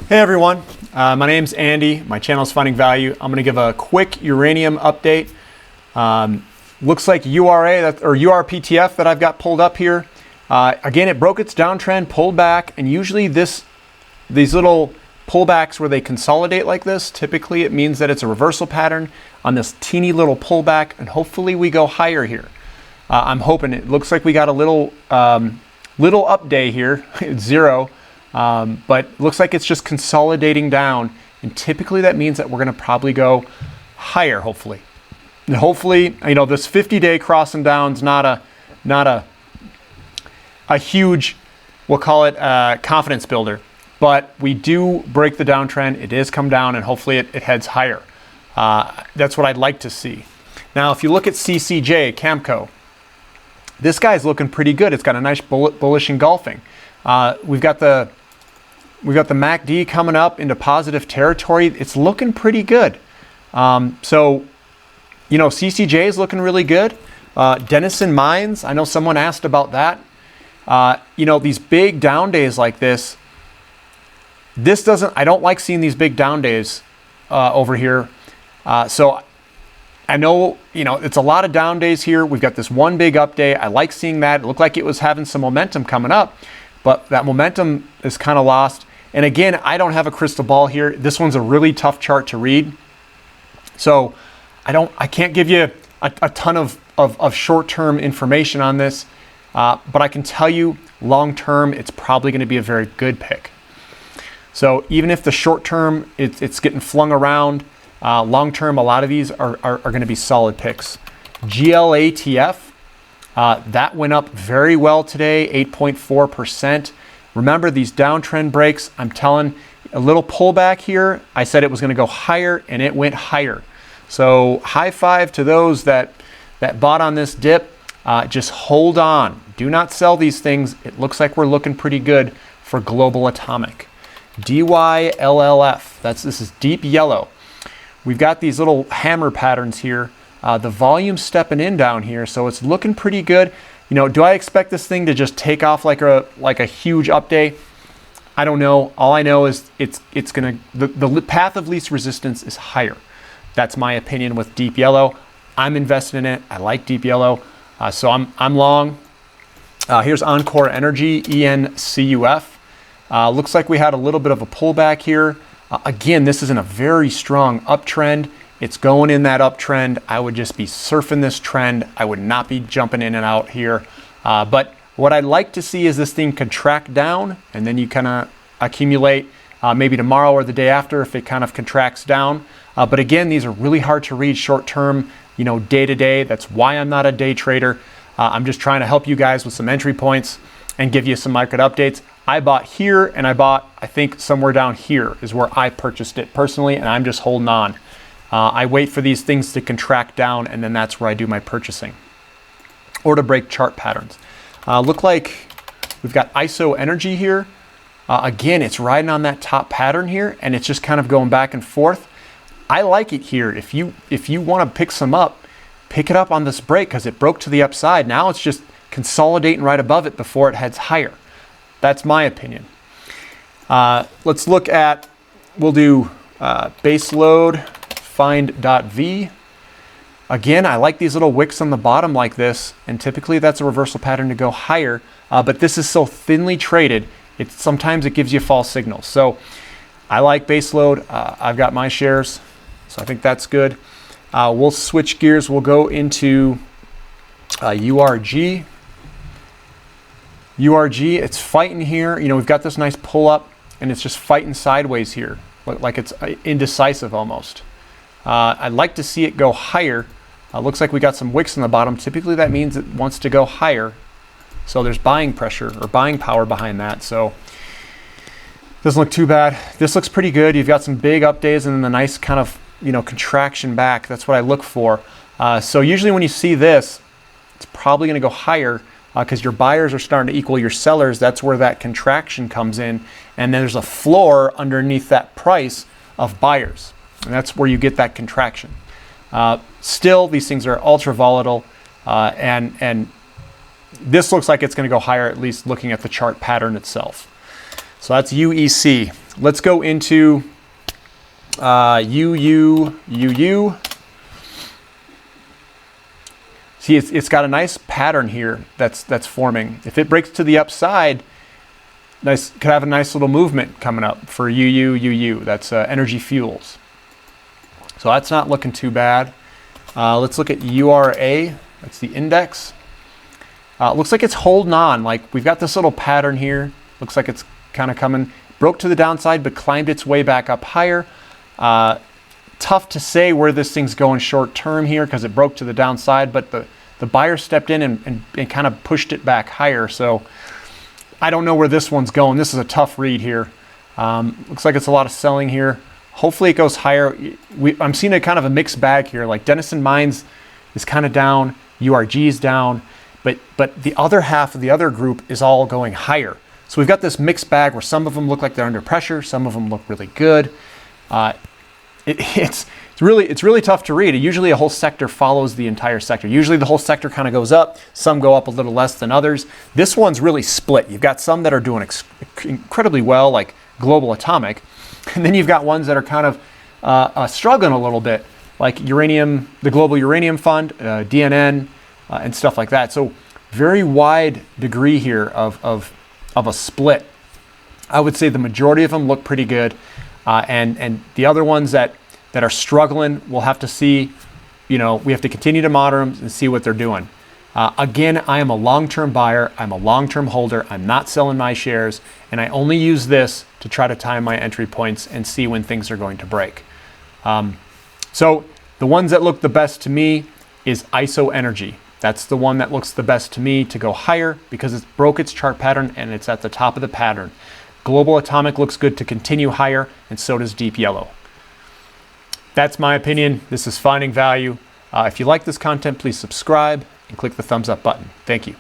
Hey everyone, my name's Andy. My channel is Finding Value. I'm going to give a quick uranium update. Looks like URPTF that I've got pulled up here. Again, it broke its downtrend, pulled back, and usually these little pullbacks where they consolidate like this, typically it means that it's a reversal pattern on this teeny little pullback, and hopefully we go higher here. I'm hoping. It looks like we got a little up day here, it's zero. But looks like it's just consolidating down, and typically that means that we're going to probably go higher, hopefully. And hopefully, you know, this 50-day crossing down is not a huge, we'll call it confidence builder, but we do break the downtrend. It is come down, and hopefully it heads higher. That's what I'd like to see. Now, if you look at CCJ, Camco, this guy's looking pretty good. It's got a nice bullish engulfing. We've got the MACD coming up into positive territory. It's looking pretty good. So, you know, CCJ is looking really good. Denison Mines, I know someone asked about that. You know, these big down days like this, I don't like seeing these big down days over here. So I know, you know, it's a lot of down days here. We've got this one big up day. I like seeing that. It looked like it was having some momentum coming up, but that momentum is kind of lost. And again, I don't have a crystal ball here. This one's a really tough chart to read. So I can't give you a ton of short-term information on this, but I can tell you long-term, it's probably going to be a very good pick. So even if the short-term, it's getting flung around, long-term, a lot of these are going to be solid picks. GLATF, that went up very well today, 8.4%. Remember these downtrend breaks, I'm telling, a little pullback here. I said it was going to go higher, and it went higher. So high five to those that bought on this dip. Just hold on. Do not sell these things. It looks like we're looking pretty good for Global Atomic. DYLLF, this is deep yellow. We've got these little hammer patterns here. The volume's stepping in down here, so it's looking pretty good. You know, do I expect this thing to just take off like a huge up day? I don't know. All I know is it's gonna the path of least resistance is higher. That's my opinion with deep yellow. I'm invested in it. I like deep yellow, so I'm long. Here's Encore Energy, ENCUF. Looks like we had a little bit of a pullback here. Again, this is in a very strong uptrend. It's going in that uptrend. I would just be surfing this trend. I would not be jumping in and out here. But what I'd like to see is this thing contract down, and then you kind of accumulate maybe tomorrow or the day after if it kind of contracts down. But again, these are really hard to read short term, you know, day to day. That's why I'm not a day trader. I'm just trying to help you guys with some entry points and give you some market updates. I bought here, and I bought, I think, somewhere down here is where I purchased it personally, and I'm just holding on. I wait for these things to contract down, and then that's where I do my purchasing or to break chart patterns. Look like we've got ISO Energy here. Again, it's riding on that top pattern here, and it's just kind of going back and forth. I like it here. If you want to pick some up, pick it up on this break because it broke to the upside. Now it's just consolidating right above it before it heads higher. That's my opinion. Let's look at, we'll do base load, find.v. Again, I like these little wicks on the bottom like this, and typically that's a reversal pattern to go higher, but this is so thinly traded, sometimes it gives you false signals. So I like base load. I've got my shares, so I think that's good. We'll switch gears. We'll go into URG. URG, it's fighting here. You know, we've got this nice pull up, and it's just fighting sideways here, like it's indecisive almost. I'd like to see it go higher. Looks like we got some wicks on the bottom. Typically that means it wants to go higher. So there's buying pressure or buying power behind that. So doesn't look too bad. This looks pretty good. You've got some big up days and then the nice kind of, you know, contraction back. That's what I look for. So usually when you see this, it's probably going to go higher because your buyers are starting to equal your sellers. That's where that contraction comes in. And then there's a floor underneath that price of buyers. And that's where you get that contraction. Still, these things are ultra volatile, and this looks like it's going to go higher, at least looking at the chart pattern itself. So that's UEC. Let's go into UU. See, it's got a nice pattern here that's forming. If it breaks to the upside, could have a nice little movement coming up for UU. That's energy fuels. So that's not looking too bad. Let's look at URA. That's the index. Looks like it's holding on. Like we've got this little pattern here. Looks like it's kind of coming. Broke to the downside, but climbed its way back up higher. Tough to say where this thing's going short term here because it broke to the downside, but the buyer stepped in and kind of pushed it back higher. So I don't know where this one's going. This is a tough read here. Looks like it's a lot of selling here. Hopefully it goes higher. I'm seeing a kind of a mixed bag here. Like Denison Mines is kind of down, URG is down, but the other half of the other group is all going higher. So we've got this mixed bag where some of them look like they're under pressure, some of them look really good. It's really tough to read. Usually a whole sector follows the entire sector. Usually the whole sector kind of goes up. Some go up a little less than others. This one's really split. You've got some that are doing incredibly well, like Global Atomic, and then you've got ones that are kind of struggling a little bit, like Uranium, the Global Uranium Fund, DNN, and stuff like that. So very wide degree here of a split. I would say the majority of them look pretty good. And the other ones that are struggling, we'll have to see, we have to continue to monitor them and see what they're doing. Again, I am a long-term buyer. I'm a long-term holder. I'm not selling my shares. And I only use this to try to time my entry points and see when things are going to break. So the ones that look the best to me is ISO Energy. That's the one that looks the best to me to go higher because it broke its chart pattern and it's at the top of the pattern. Global Atomic looks good to continue higher, and so does Deep Yellow. That's my opinion. This is Finding Value. If you like this content, please subscribe and click the thumbs up button. Thank you.